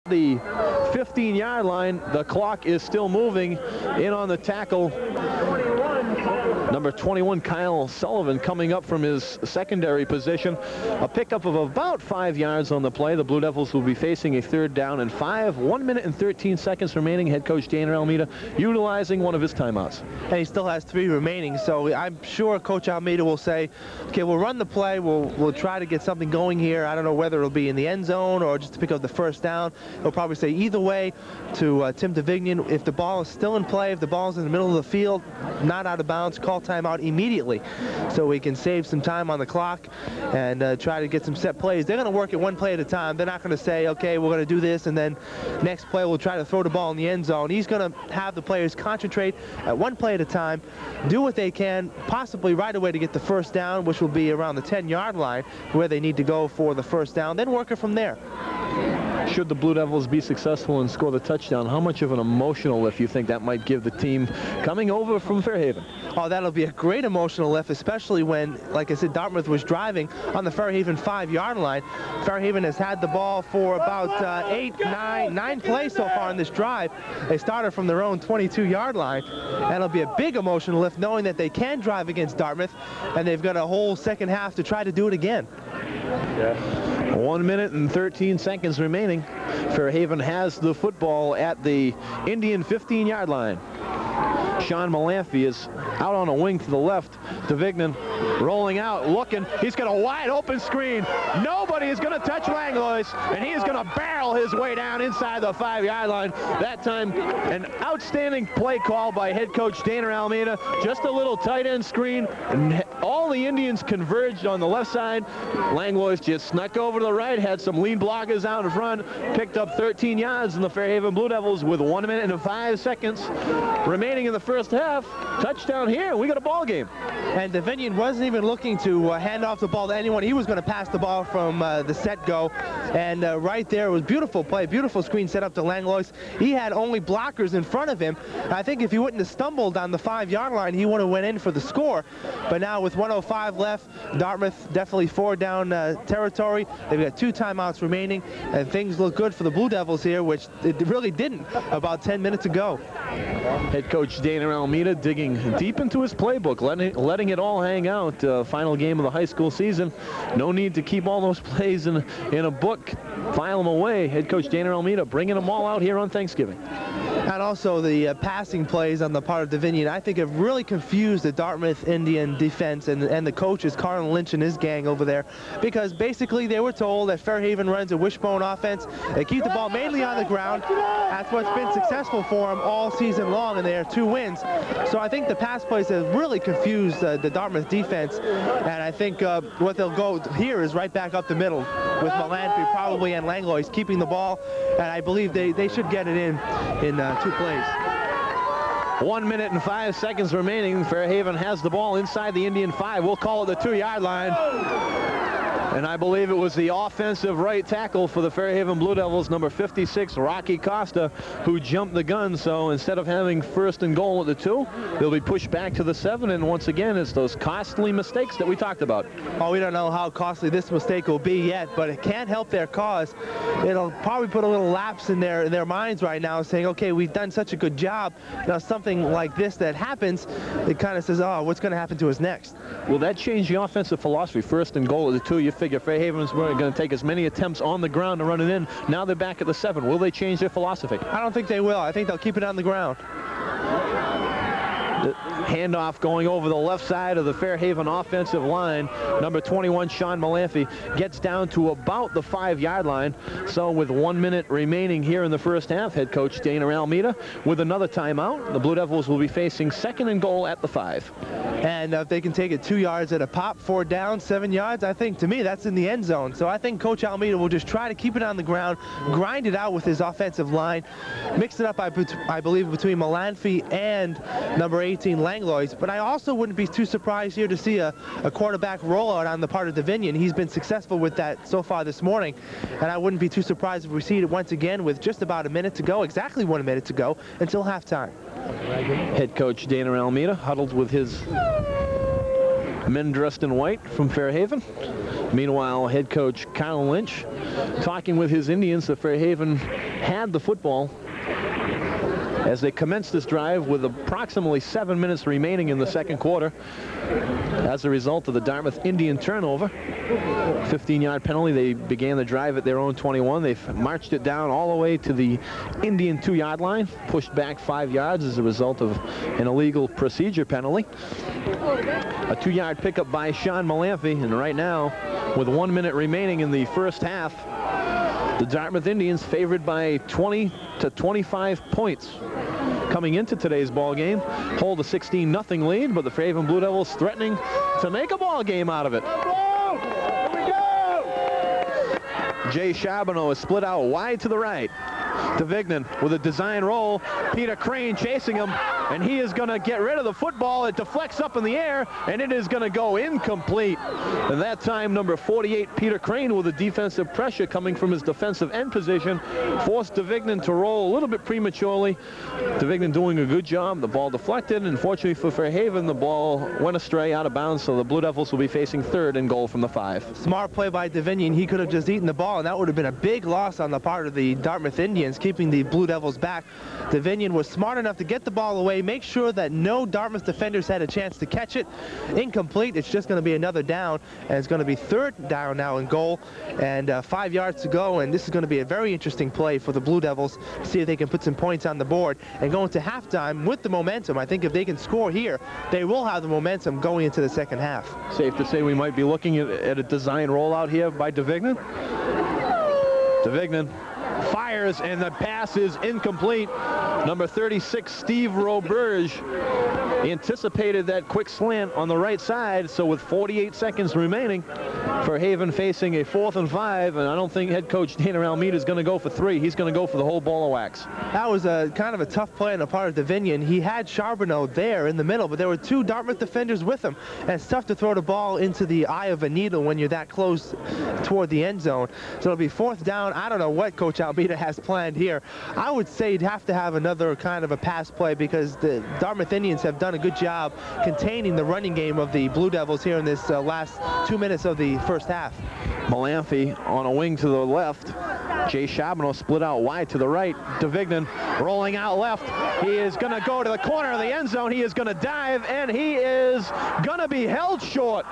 The 15-yard line, the clock is still moving. In on the tackle, number 21, Kyle Sullivan, coming up from his secondary position. A pickup of about 5 yards on the play. The Blue Devils will be facing a 3rd down and 5. 1 minute and 13 seconds remaining. Head coach Dana Almeida utilizing one of his timeouts. And he still has 3 remaining, so I'm sure Coach Almeida will say, okay, we'll run the play. We'll try to get something going here. I don't know whether it'll be in the end zone or just to pick up the 1st down. He'll probably say either way to Tim DeVignan. If the ball is still in play, if the ball is in the middle of the field, not out of bounds, call timeout immediately so we can save some time on the clock and try to get some set plays. They're going to work it one play at a time. They're not going to say, okay, we're going to do this and then next play we'll try to throw the ball in the end zone. He's going to have the players concentrate at one play at a time, do what they can, possibly right away to get the 1st down, which will be around the 10-yard line where they need to go for the 1st down, then work it from there. Should the Blue Devils be successful and score the touchdown, how much of an emotional lift you think that might give the team coming over from Fairhaven? Oh, that'll be a great emotional lift, especially when, like I said, Dartmouth was driving on the Fairhaven 5-yard line. Fairhaven has had the ball for about 9 plays so far in this drive. They started from their own 22-yard line. That'll be a big emotional lift knowing that they can drive against Dartmouth, and they've got a whole second half to try to do it again. Yeah. 1 minute and 13 seconds remaining. Fairhaven has the football at the Indian 15-yard line. Sean Malamphy is out on a wing to the left. DeVignan rolling out, looking. He's got a wide open screen. Nobody is going to touch Langlois, and he is going to barrel his way down inside the 5-yard line. That time, an outstanding play call by head coach Dana Almeida. Just a little tight end screen, and all the Indians converged on the left side. Langlois just snuck over to the right, had some lead blockers out in front, picked up 13 yards, and the Fairhaven Blue Devils with 1 minute and 5 seconds remaining in the first half. Touchdown here. We got a ball game. And DeVignan wasn't even looking to hand off the ball to anyone. He was going to pass the ball from the set go. And right there was beautiful play, beautiful screen set up to Langlois. He had only blockers in front of him. I think if he wouldn't have stumbled on the 5-yard line, he would have went in for the score. But now with 1:05 left, Dartmouth definitely 4 down territory. They've got 2 timeouts remaining, and things look good for the Blue Devils here, which it really didn't about 10 minutes ago. Head coach Dana Almeida digging deep into his playbook, letting it all hang out. Final game of the high school season. No need to keep all those plays in a book. File them away. Head coach Dana Almeida bringing them all out here on Thanksgiving. And also the passing plays on the part of DeVignan, I think, have really confused the Dartmouth Indian defense and the coaches, Carl Lynch and his gang over there, because basically they were told that Fairhaven runs a wishbone offense. They keep the ball mainly on the ground. That's what's been successful for them all season long, and they have 2 wins. So I think the pass plays have really confused the Dartmouth defense, and I think what they'll go here is right back up the middle with Malamphy probably and Langlois keeping the ball, and I believe they should get it in 2 plays. 1 minute and 5 seconds remaining. Fairhaven has the ball inside the Indian 5. We'll call it the 2-yard line. And I believe it was the offensive right tackle for the Fairhaven Blue Devils, number 56, Rocky Costa, who jumped the gun. So instead of having 1st and goal at the 2, they'll be pushed back to the 7. And once again, it's those costly mistakes that we talked about. Oh, we don't know how costly this mistake will be yet, but it can't help their cause. It'll probably put a little lapse in their minds right now, saying, okay, we've done such a good job. Now something like this that happens, it kind of says, oh, what's going to happen to us next? Will that change the offensive philosophy? 1st and goal at the 2, you figure Fairhaven's going to take as many attempts on the ground to run it in. Now they're back at the 7. Will they change their philosophy? I don't think they will. I think they'll keep it on the ground. The handoff going over the left side of the Fairhaven offensive line. Number 21, Sean Malamphy, gets down to about the 5-yard line. So with 1 minute remaining here in the first half, head coach Dana Almeida with another timeout. The Blue Devils will be facing 2nd and goal at the 5. And if they can take it 2 yards at a pop, 4 down, 7 yards, I think, to me, that's in the end zone. So I think Coach Almeida will just try to keep it on the ground, grind it out with his offensive line, mix it up, I believe, between Malamphy and number 18, Langlois. But I also wouldn't be too surprised here to see a quarterback rollout on the part of DeVignan. He's been successful with that so far this morning. And I wouldn't be too surprised if we see it once again with just about a minute to go, exactly 1 minute to go, until halftime. Head coach Dana Almeida huddled with his men dressed in white from Fairhaven. Meanwhile, head coach Kyle Lynch talking with his Indians. The Fairhaven had the football as they commenced this drive with approximately 7 minutes remaining in the second quarter as a result of the Dartmouth Indian turnover. 15-yard penalty. They began the drive at their own 21. They've marched it down all the way to the Indian 2-yard line, pushed back 5 yards as a result of an illegal procedure penalty. A 2-yard pickup by Sean Malamphy, and right now, with 1 minute remaining in the first half, the Dartmouth Indians favored by 20 to 25 points. Coming into today's ball game, hold a 16-0 lead, but the Fairhaven Blue Devils threatening to make a ball game out of it. Jay Charbonneau is split out wide to the right. DeVignan with a design roll. Peter Crane chasing him, and he is going to get rid of the football. It deflects up in the air, and it is going to go incomplete. And that time, number 48, Peter Crane, with a defensive pressure coming from his defensive end position, forced DeVignan to roll a little bit prematurely. DeVignan doing a good job. The ball deflected, and fortunately for Fairhaven, the ball went astray out of bounds, so the Blue Devils will be facing 3rd and goal from the 5. Smart play by DeVignan. He could have just eaten the ball, and that would have been a big loss on the part of the Dartmouth Indians, keeping the Blue Devils back. DeVignan was smart enough to get the ball away, make sure that no Dartmouth defenders had a chance to catch it. Incomplete. It's just going to be another down, and it's going to be 3rd down now and goal, and 5 yards to go, and this is going to be a very interesting play for the Blue Devils to see if they can put some points on the board and go into halftime with the momentum. I think if they can score here, they will have the momentum going into the second half. Safe to say we might be looking at a design rollout here by DeVignan. DeVignan fires, and the pass is incomplete. Number 36, Steve Roberge, anticipated that quick slant on the right side, so with 48 seconds remaining, Fairhaven facing a 4th and 5, and I don't think head coach Dana Almeida is going to go for 3. He's going to go for the whole ball of wax. That was a kind of a tough play on the part of DeVignan. He had Charbonneau there in the middle, but there were 2 Dartmouth defenders with him, and it's tough to throw the ball into the eye of a needle when you're that close toward the end zone. So it'll be 4th down. I don't know what Coach Almeida has planned here. I would say you'd have to have another kind of a pass play, because the Dartmouth Indians have done a good job containing the running game of the Blue Devils here in this last 2 minutes of the first half. Malamphy on a wing to the left. Jay Charbonneau split out wide to the right. DeVignan rolling out left. He is going to go to the corner of the end zone. He is going to dive, and he is going to be held short.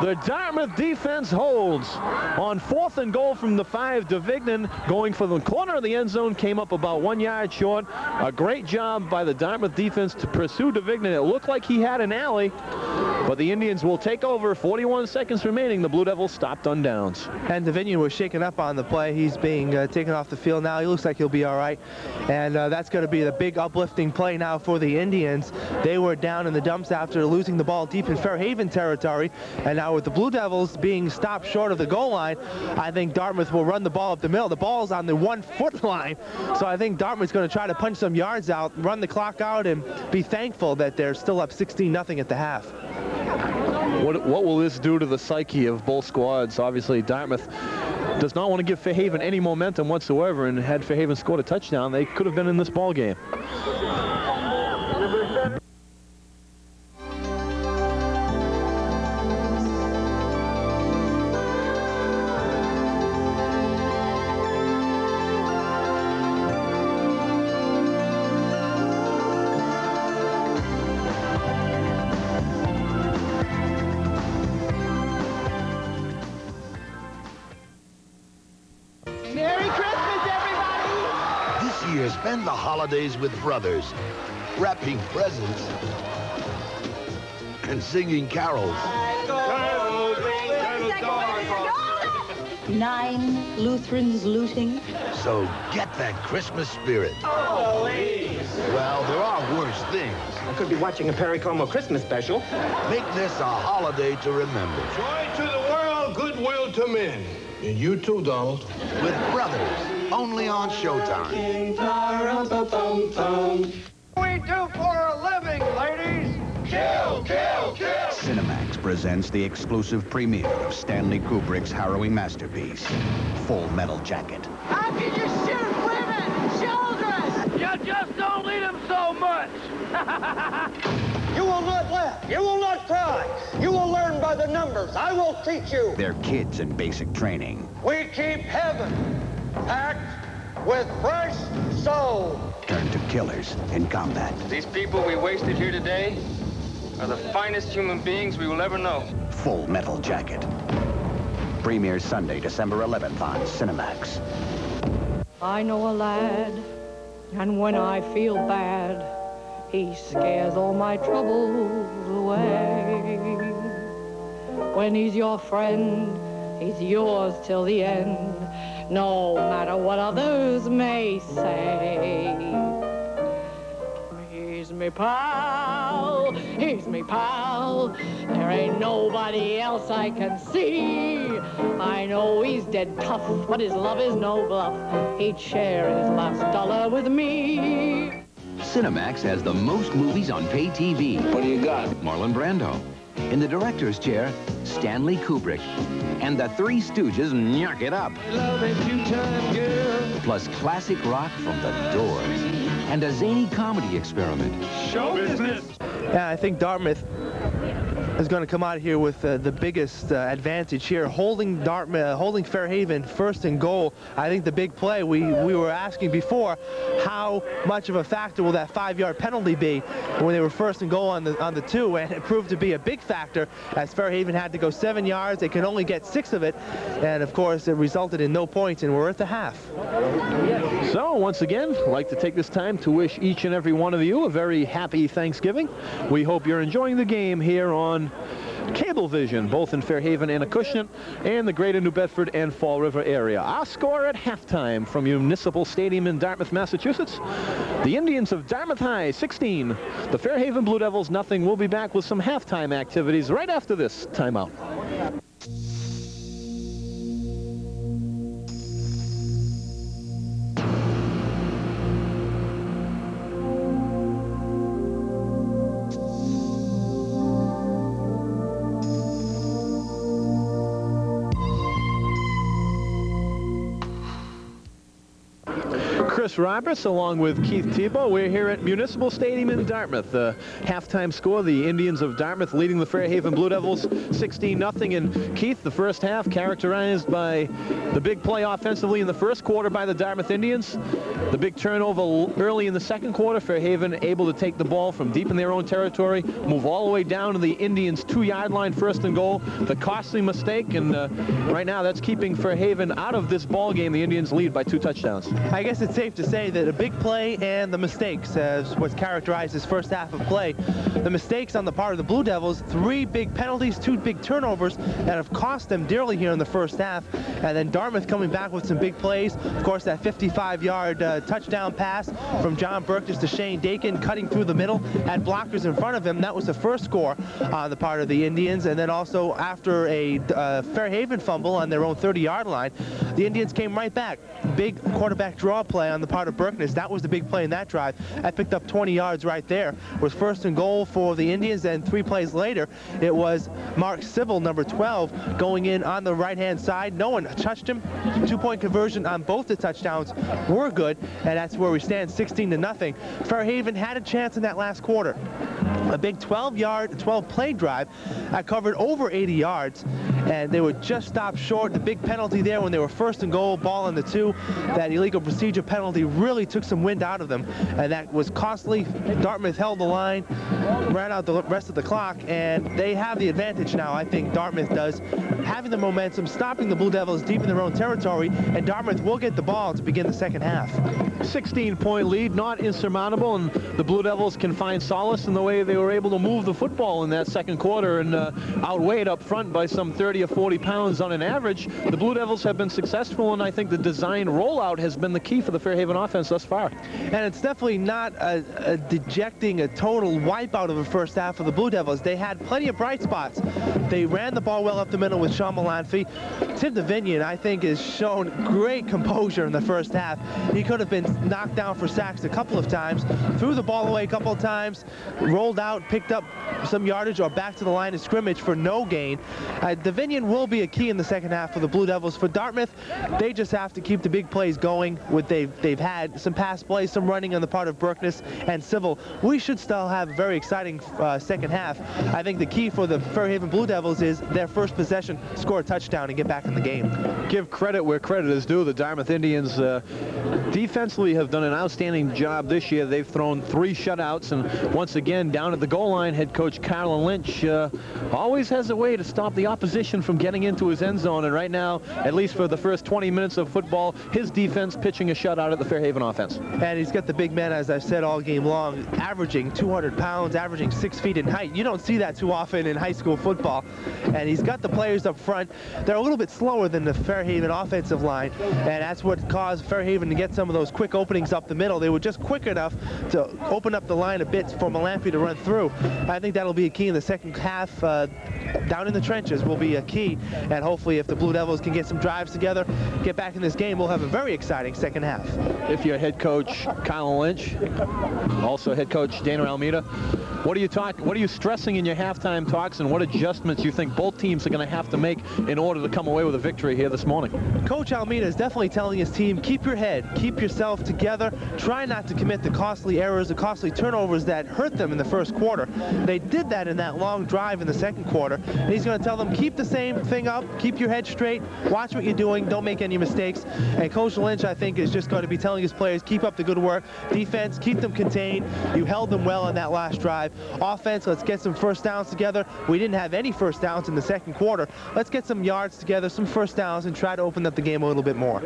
The Dartmouth defense holds on 4th and goal from the 5. DeVignan going for the corner of the end zone, came up about 1 yard short. A great job by the Dartmouth defense to pursue DeVignan. It looked like he had an alley, but the Indians will take over. 41 seconds remaining. The Blue Devils stopped on downs. And DeVignan was shaken up on the play. He's being taken off the field now. He looks like he'll be all right. And that's going to be the big uplifting play now for the Indians. They were down in the dumps after losing the ball deep in Fairhaven territory. And now with the Blue Devils being stopped short of the goal line, I think Dartmouth will run the ball up the middle. The ball's on the 1-foot line. So I think Dartmouth's going to try to punch some yards out, run the clock out, and be thankful that they're still up 16-0 at the half. What will this do to the psyche of both squads? Obviously, Dartmouth does not want to give Fairhaven any momentum whatsoever, and had Fairhaven scored a touchdown, they could have been in this ball game. Spend the holidays with brothers, wrapping presents and singing carols. 9 Lutherans looting. So get that Christmas spirit. Oh, please. Well, there are worse things. I could be watching a Perry Como Christmas special. Make this a holiday to remember. Joy to the world, goodwill to men. And you too, Donald. With brothers. Only on Showtime. We do for a living, ladies. Kill, kill, kill. Cinemax presents the exclusive premiere of Stanley Kubrick's harrowing masterpiece, Full Metal Jacket. How can you shoot women, children? You just don't need them so much. You will not laugh. You will not cry. You will learn by the numbers. I will teach you. They're kids in basic training. We keep heaven packed with fresh souls. Turn to killers in combat. These people we wasted here today are the finest human beings we will ever know. Full Metal Jacket. Premieres Sunday, December 11th on Cinemax. I know a lad, and when I feel bad, he scares all my troubles away. When he's your friend, he's yours till the end, no matter what others may say. He's me pal, he's me pal. There ain't nobody else I can see. I know he's dead tough, but his love is no bluff. He'd share his last dollar with me. Cinemax has the most movies on pay TV. What do you got? Marlon Brando. In the director's chair, Stanley Kubrick. And the Three Stooges knock it up. Plus classic rock from the Doors. And a zany comedy experiment. Show business. Yeah, I think Dartmouth is going to come out here with the biggest advantage here, holding Fairhaven first and goal. I think the big play, we were asking before, how much of a factor will that 5-yard penalty be when they were first and goal on the 2, and it proved to be a big factor as Fairhaven had to go 7 yards. They could only get 6 of it, and of course it resulted in no points, and we're at the half. So once again, I'd like to take this time to wish each and every one of you a very happy Thanksgiving. We hope you're enjoying the game here on Cablevision, both in Fairhaven and Acushnet, and the greater New Bedford and Fall River area. Our score at halftime from Municipal Stadium in Dartmouth, Massachusetts. The Indians of Dartmouth High, 16. The Fairhaven Blue Devils, nothing. We'll be back with some halftime activities right after this timeout. Chris Roberts along with Keith Tebow. We're here at Municipal Stadium in Dartmouth. The halftime score, the Indians of Dartmouth leading the Fairhaven Blue Devils 16-0. And Keith, the first half characterized by the big play offensively in the first quarter by the Dartmouth Indians. The big turnover early in the second quarter. Fairhaven able to take the ball from deep in their own territory, move all the way down to the Indians' 2-yard line, first and goal. The costly mistake, and right now that's keeping Fairhaven out of this ball game. The Indians lead by 2 touchdowns. I guess it's safe to say that a big play and the mistakes as what's characterized this first half of play. The mistakes on the part of the Blue Devils, 3 big penalties, 2 big turnovers that have cost them dearly here in the first half. And then Dartmouth coming back with some big plays. Of course, that 55-yard touchdown pass from John Burkus to Shane Dakin, cutting through the middle, had blockers in front of him. That was the first score on the part of the Indians. And then also after a Fairhaven fumble on their own 30-yard line, the Indians came right back. Big quarterback draw play on the part of Burkness. That was the big play in that drive. That picked up 20 yards right there. It was first and goal for the Indians, and 3 plays later, it was Mark Sybil, number 12, going in on the right-hand side. No one touched him. 2-point conversion on both the touchdowns were good, and that's where we stand, 16-0. Fairhaven had a chance in that last quarter. A big 12-play drive that covered over 80 yards, and they were just stopped short. The big penalty there when they were first and goal, ball on the 2, that illegal procedure penalty really took some wind out of them, and that was costly. Dartmouth held the line, ran out the rest of the clock, and they have the advantage now. I think Dartmouth does, having the momentum, stopping the Blue Devils deep in their own territory, and Dartmouth will get the ball to begin the second half. 16-point lead, not insurmountable, and the Blue Devils can find solace in the way they were able to move the football in that second quarter and outweighed up front by some 30 or 40 pounds on an average. The Blue Devils have been successful, and I think the design rollout has been the key for the Fairhaven offense thus far. And it's definitely not a dejecting, a total wipeout of the first half of the Blue Devils. They had plenty of bright spots. They ran the ball well up the middle with Sean Melanphy. Tim Davinian, I think, has shown great composure in the first half. He could have been knocked down for sacks a couple of times, threw the ball away a couple of times, rolled out, picked up some yardage or back to the line of scrimmage for no gain. Davinian Dominion will be a key in the second half for the Blue Devils. For Dartmouth, they just have to keep the big plays going. They've had some pass plays, some running on the part of Berkness and Civil. We should still have a very exciting second half. I think the key for the Fairhaven Blue Devils is their first possession, score a touchdown and get back in the game. Give credit where credit is due. The Dartmouth Indians defensively have done an outstanding job this year. They've thrown 3 shutouts, and once again, down at the goal line, head coach Carlin Lynch always has a way to stop the opposition from getting into his end zone, and right now, at least for the first 20 minutes of football, his defense pitching a shutout at the Fairhaven offense. And he's got the big men, as I've said all game long, averaging 200 pounds, averaging 6 feet in height. You don't see that too often in high school football. And he's got the players up front. They're a little bit slower than the Fairhaven offensive line, and that's what caused Fairhaven to get some of those quick openings up the middle. They were just quick enough to open up the line a bit for Malampy to run through. I think that'll be a key in the second half. Down in the trenches will be a key, and hopefully if the Blue Devils can get some drives together, get back in this game, we'll have a very exciting second half. If you're head coach Kyle Lynch, also head coach Dana Almeida, what are you stressing in your halftime talks, and what adjustments you think both teams are going to have to make in order to come away with a victory here this morning? Coach Almeida is definitely telling his team, keep your head, keep yourself together, try not to commit the costly errors, the costly turnovers that hurt them in the first quarter. They did that in that long drive in the second quarter, and he's going to tell them, keep the same thing up, keep your head straight, watch what you're doing, don't make any mistakes. And Coach Lynch, I think, is just going to be telling his players, keep up the good work. Defense, keep them contained. You held them well on that last drive. Offense, let's get some first downs together. We didn't have any first downs in the second quarter. Let's get some yards together, some first downs, and try to open up the game a little bit more.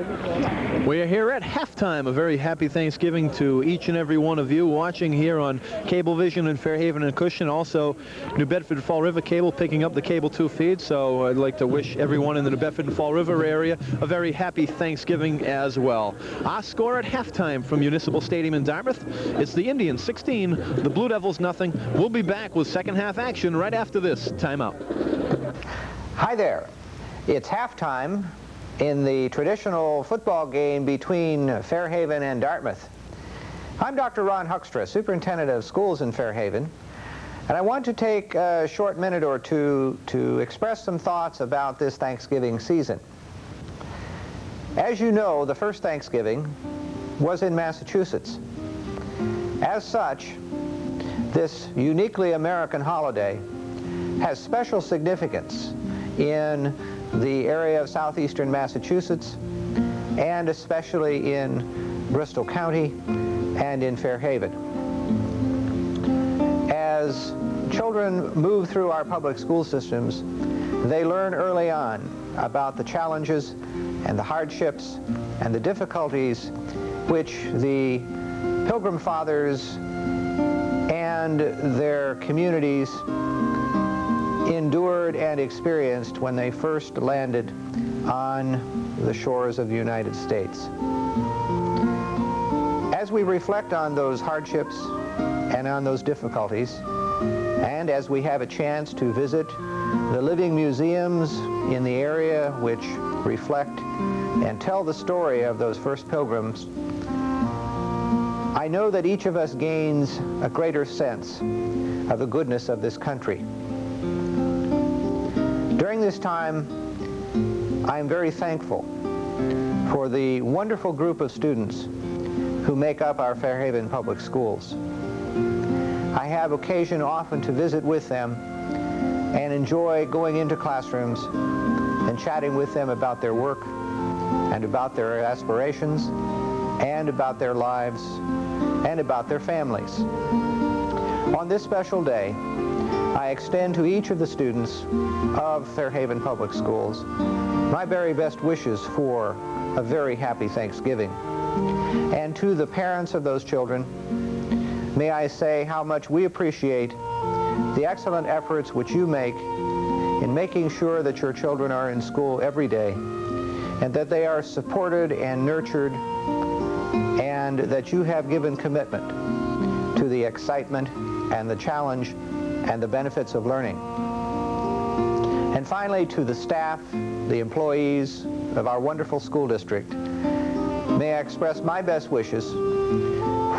We are here at halftime. A very happy Thanksgiving to each and every one of you watching here on Cablevision in Fairhaven and Cushing. Also, New Bedford Fall River Cable picking up the Cable 2 feed. So I'd like to wish everyone in the New Bedford and Fall River area a very happy Thanksgiving as well. Our score at halftime from Municipal Stadium in Dartmouth, it's the Indians 16, the Blue Devils nothing. We'll be back with second half action right after this timeout. Hi there. It's halftime in the traditional football game between Fairhaven and Dartmouth. I'm Dr. Ron Huckstra, Superintendent of Schools in Fairhaven, and I want to take a short minute or two to express some thoughts about this Thanksgiving season. As you know, the first Thanksgiving was in Massachusetts. As such, this uniquely American holiday has special significance in the area of southeastern Massachusetts, and especially in Bristol County and in Fairhaven. As children move through our public school systems, they learn early on about the challenges and the hardships and the difficulties which the Pilgrim Fathers and their communities endured and experienced when they first landed on the shores of the United States. As we reflect on those hardships and on those difficulties, and as we have a chance to visit the living museums in the area which reflect and tell the story of those first pilgrims, I know that each of us gains a greater sense of the goodness of this country. During this time, I am very thankful for the wonderful group of students who make up our Fairhaven Public Schools. I have occasion often to visit with them and enjoy going into classrooms and chatting with them about their work and about their aspirations and about their lives and about their families. On this special day, I extend to each of the students of Fairhaven Public Schools my very best wishes for a very happy Thanksgiving. And to the parents of those children, may I say how much we appreciate the excellent efforts which you make in making sure that your children are in school every day, and that they are supported and nurtured, and that you have given commitment to the excitement and the challenge and the benefits of learning. And finally, to the staff, the employees of our wonderful school district, may I express my best wishes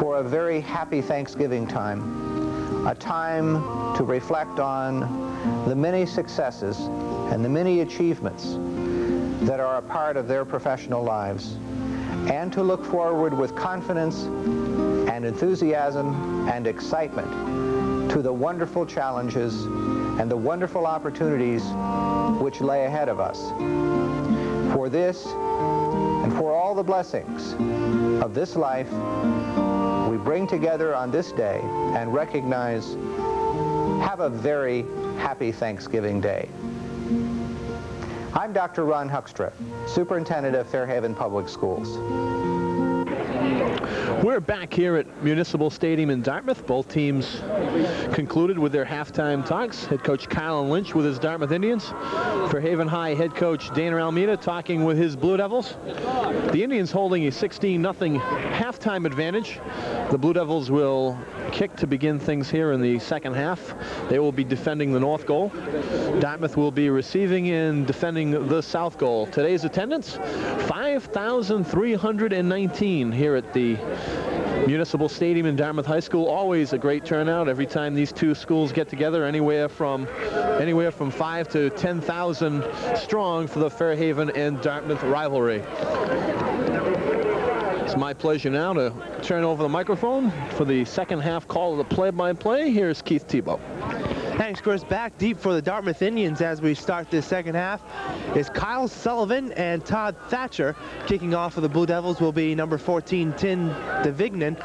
for a very happy Thanksgiving time, a time to reflect on the many successes and the many achievements that are a part of their professional lives, and to look forward with confidence and enthusiasm and excitement to the wonderful challenges and the wonderful opportunities which lay ahead of us. For this and for all the blessings of this life, we bring together on this day and recognize, have a very happy Thanksgiving Day. I'm Dr. Ron Huckstra, Superintendent of Fairhaven Public Schools. We're back here at Municipal Stadium in Dartmouth. Both teams concluded with their halftime talks. Head coach Kylan Lynch with his Dartmouth Indians. Fairhaven High head coach Dana Almeida talking with his Blue Devils. The Indians holding a 16-0 halftime advantage. The Blue Devils will kick to begin things here in the second half. They will be defending the north goal. Dartmouth will be receiving and defending the south goal. Today's attendance, 5,319 here at the Municipal Stadium in Dartmouth High School. Always a great turnout every time these two schools get together, anywhere from 5 to 10,000 strong for the Fairhaven and Dartmouth rivalry. It's my pleasure now to turn over the microphone for the second half call of the play-by-play. Here's Keith Tebow. Thanks, Chris. Back deep for the Dartmouth Indians as we start this second half is Kyle Sullivan and Todd Thatcher. Kicking off for the Blue Devils will be number 14, Tim DeVignan.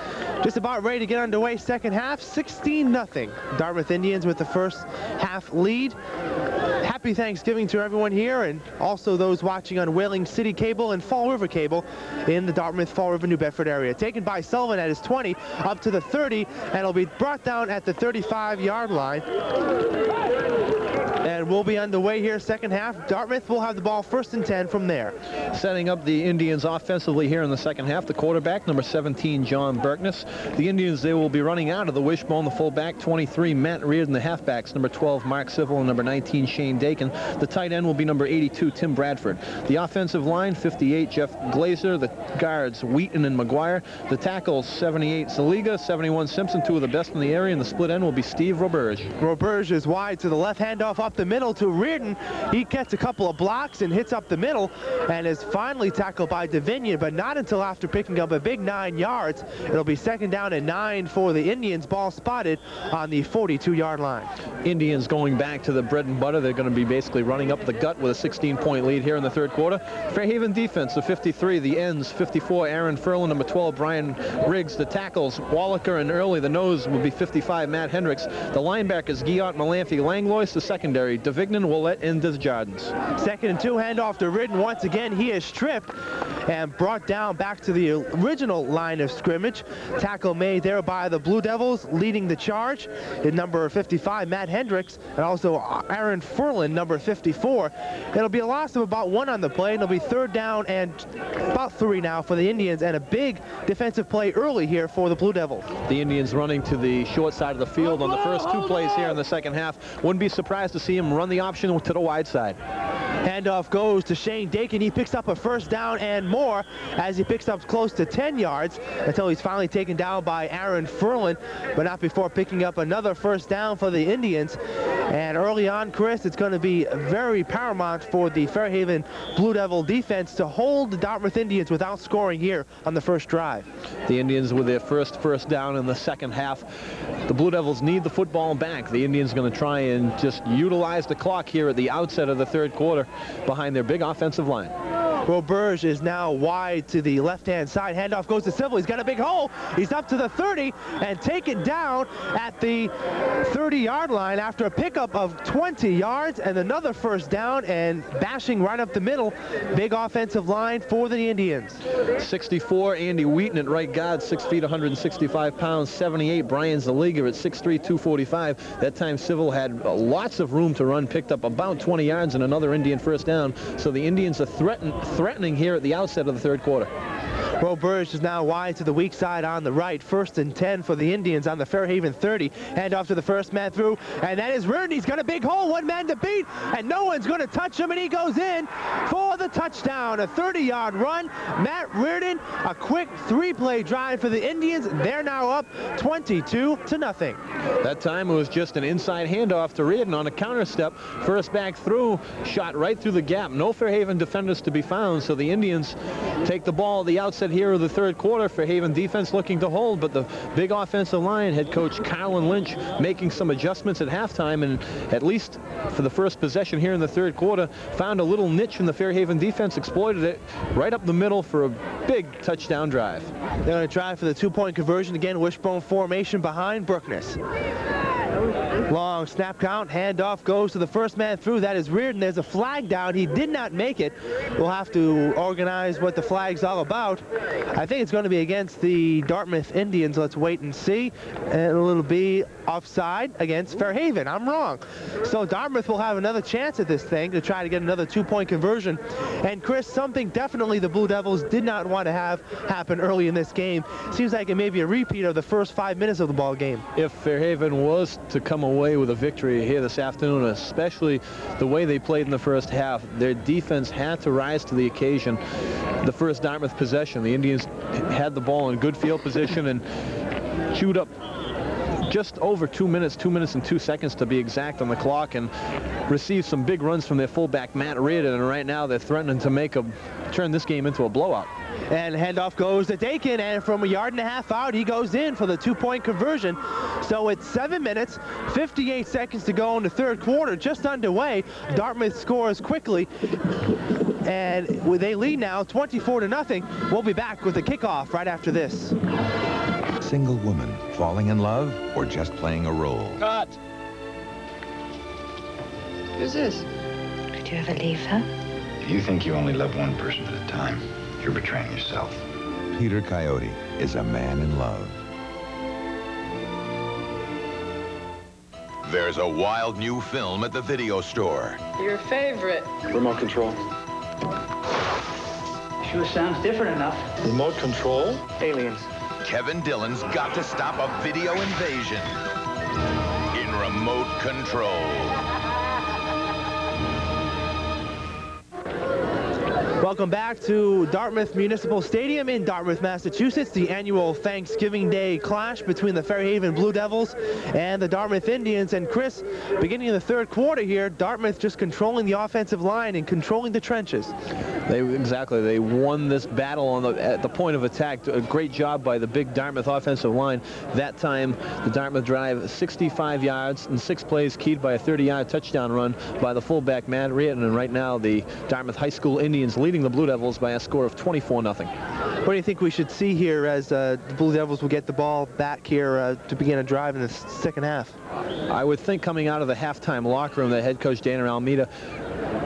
Just about ready to get underway second half, 16-0. Dartmouth Indians with the first half lead. Happy Thanksgiving to everyone here, and also those watching on Whaling City Cable and Fall River Cable in the Dartmouth, Fall River, New Bedford area. Taken by Sullivan at his 20, up to the 30, and it'll be brought down at the 35-yard line. And we'll be underway here second half. Dartmouth will have the ball first and 10 from there. Setting up the Indians offensively here in the second half, the quarterback, number 17, John Berkness. The Indians, they will be running out of the wishbone, the fullback, 23, Matt Reardon. The halfbacks, number 12, Mark Civil, and number 19, Shane Dakin. The tight end will be number 82, Tim Bradford. The offensive line, 58, Jeff Glazer. The guards, Wheaton and McGuire. The tackles, 78, Saliga, 71, Simpson, two of the best in the area. And the split end will be Steve Roberge. Roberge is wide to the left, handoff up the middle to Reardon. He gets a couple of blocks and hits up the middle and is finally tackled by DeVignan, but not until after picking up a big 9 yards. It'll be second down and 9 for the Indians. Ball spotted on the 42-yard line. Indians going back to the bread and butter. They're going to be basically running up the gut with a 16-point lead here in the third quarter. Fairhaven defense, the 53, the ends, 54, Aaron Furlan, number 12, Brian Riggs. The tackles, Wallaker and Early. The nose will be 55, Matt Hendricks. The linebackers, Guillot, Malamphy, Langlois. The secondary, DeVignan, Willett, and Desjardins. Second and 2, handoff to Reardon. Once again, he is stripped and brought down back to the original line of scrimmage. Tackle made there by the Blue Devils. Leading the charge is number 55, Matt Hendricks, and also Aaron Furlan, number 54. It'll be a loss of about 1 on the play, and it'll be third down and about 3 now for the Indians, and a big defensive play early here for the Blue Devils. The Indians running to the short side of the field on the first 2 plays here in the second half. Wouldn't be surprised to see him run the option to the wide side. Handoff goes to Shane Dakin. He picks up a first down and more as he picks up close to 10 yards until he's finally taken down by Aaron Furlan, but not before picking up another first down for the Indians. And early on, Chris, it's going to be very paramount for the Fairhaven Blue Devil defense to hold the Dartmouth Indians without scoring here on the first drive. The Indians with their first down in the second half. The Blue Devils need the football back. The Indians are going to try and just utilize the clock here at the outset of the third quarter behind their big offensive line. Roberge is now wide to the left-hand side. Handoff goes to Civil. He's got a big hole. He's up to the 30 and taken down at the 30-yard line after a pickup of 20 yards and another first down and bashing right up the middle. Big offensive line for the Indians. 64, Andy Wheaton at right guard, 6 feet, 165 pounds. 78, Brian Zaliga at 6'3", 245. That time Civil had lots of room to run, picked up about 20 yards and another Indian first down. So the Indians are threatening here at the outset of the third quarter. Bo Burge is now wide to the weak side on the right. 1st and 10 for the Indians on the Fairhaven 30. Hand off to the first man through, and that is Reardon. He's got a big hole, one man to beat, and no one's going to touch him, and he goes in for the touchdown. A 30-yard run. Matt Reardon, a quick 3-play drive for the Indians. They're now up 22-0. That time it was just an inside handoff to Reardon on a counter step. First back through, shot right through the gap. No Fairhaven defenders to be found, so the Indians take the ball at the outset here of the third quarter. Fairhaven defense looking to hold, but the big offensive line, head coach Carlin Lynch making some adjustments at halftime, and at least for the first possession here in the third quarter, found a little niche in the Fairhaven defense, exploited it right up the middle for a big touchdown drive. They're going to try for the 2-point conversion again. Wishbone formation behind Brookness. Long snap count, handoff goes to the first man through. That is Reardon. There's a flag down. He did not make it. We'll have to organize what the flag's all about. I think it's going to be against the Dartmouth Indians. Let's wait and see. And it'll be offside against Fairhaven. I'm wrong. So Dartmouth will have another chance at this thing to try to get another 2-point conversion. And Chris, something definitely the Blue Devils did not want to have happen early in this game. Seems like it may be a repeat of the first 5 minutes of the ball game. If Fairhaven was to come away with a victory here this afternoon, especially the way they played in the first half, their defense had to rise to the occasion. The first Dartmouth possession, the Indians had the ball in good field position and chewed up just over 2 minutes, 2 minutes and 2 seconds to be exact on the clock, and received some big runs from their fullback Matt Reardon, and right now they're threatening to turn this game into a blowout. And handoff goes to Dakin, and from 1.5 yards out, he goes in for the 2-point conversion. So it's 7 minutes, 58 seconds to go in the third quarter, just underway. Dartmouth scores quickly, and they lead now 24-0. We'll be back with the kickoff right after this. Single woman falling in love or just playing a role? Cut. Who's this? Could you ever leave her? If you think you only love one person at a time, you're betraying yourself. Peter Coyote is a man in love. There's a wild new film at the video store. Your favorite. Remote control. Sure sounds different enough. Remote control? Aliens. Kevin Dillon's got to stop a video invasion in Remote Control. Welcome back to Dartmouth Municipal Stadium in Dartmouth, Massachusetts. The annual Thanksgiving Day clash between the Fairhaven Blue Devils and the Dartmouth Indians. And Chris, beginning of the third quarter here, Dartmouth just controlling the offensive line and controlling the trenches. They won this battle at the point of attack. A great job by the big Dartmouth offensive line. That time, the Dartmouth drive 65 yards and 6 plays, keyed by a 30-yard touchdown run by the fullback Matt Reardon. And right now, the Dartmouth High School Indians leading the Blue Devils by a score of 24-0. What do you think we should see here as the Blue Devils will get the ball back here to begin a drive in the second half? I would think coming out of the halftime locker room, that head coach Dana Almeida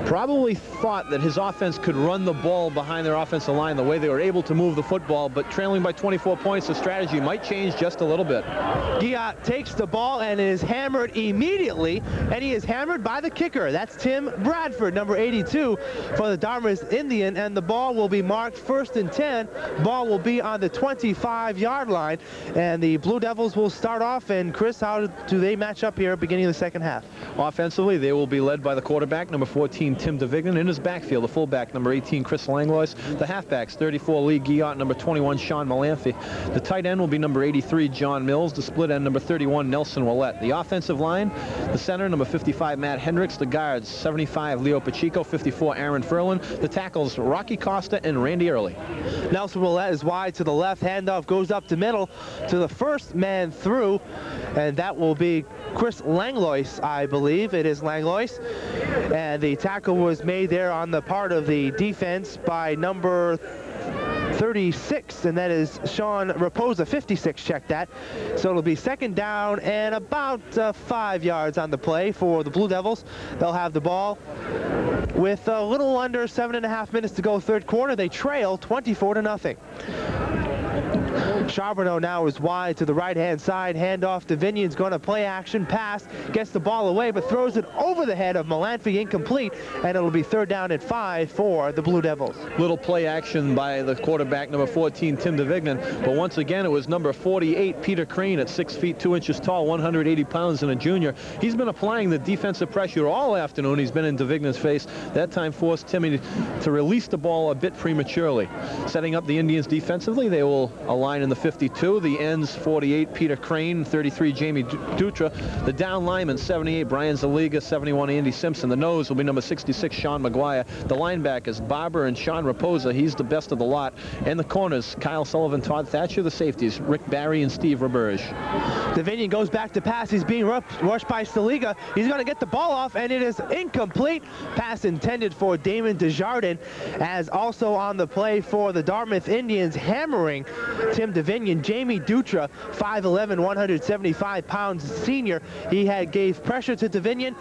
probably thought that his offense could run the ball behind their offensive line the way they were able to move the football, but trailing by 24 points, the strategy might change just a little bit. Giat takes the ball and is hammered immediately, and he is hammered by the kicker. That's Tim Bradford, number 82 for the Dartmouth Indian, and the ball will be marked 1st and 10. Ball will be on the 25-yard line, and the Blue Devils will start off. And Chris, how do they match up here beginning of the second half? Offensively, they will be led by the quarterback, number 14, Tim DeVignan. In his backfield, the fullback, number 18, Chris Langlois. The halfbacks, 34, Lee Giat, number 21, Sean Malamphy. The tight end will be number 83, John Mills. The split end, number 31, Nelson Willett. The offensive line, the center, number 55, Matt Hendricks. The guards, 75, Leo Pacheco, 54, Aaron Furlan. The tackles, Rocky Costa and Randy Early. Nelson Willett is wide to the left. Handoff goes up the middle to the first man through, and that will be Chris Langlois, I believe. It is Langlois. And the tackle was made there on the part of the defense by number 36, and that is Sean Raposa. 56 checked that. So it'll be second down and about 5 yards on the play for the Blue Devils. They'll have the ball with a little under 7.5 minutes to go third quarter. They trail 24-0. Charbonneau now is wide to the right-hand side. Handoff to Vinion's going to play action. Pass, gets the ball away, but throws it over the head of Malanphy, incomplete, and it'll be 3rd down and 5 for the Blue Devils. Little play action by the quarterback, number 14, Tim DeVignan, but once again it was number 48, Peter Crane, at 6 feet 2 inches tall, 180 pounds, and a junior. He's been applying the defensive pressure all afternoon. He's been in DeVignan's face. That time forced Timmy to release the ball a bit prematurely. Setting up the Indians defensively, they will align in the 52. The ends, 48, Peter Crane, 33, Jamie Dutra. The down lineman, 78, Brian Zaliga, 71, Andy Simpson. The nose will be number 66, Sean McGuire. The linebackers, Barber and Sean Raposa. He's the best of the lot. And the corners, Kyle Sullivan, Todd Thatcher. The safeties, Rick Barry and Steve Roberge. DeVignan goes back to pass. He's being rushed by Saliga. He's going to get the ball off, and it is incomplete. Pass intended for Damon Desjardins, as also on the play for the Dartmouth Indians, hammering Tim DeVignan. Jamie Dutra, 5'11", 175 pounds senior. He gave pressure to DeVignan.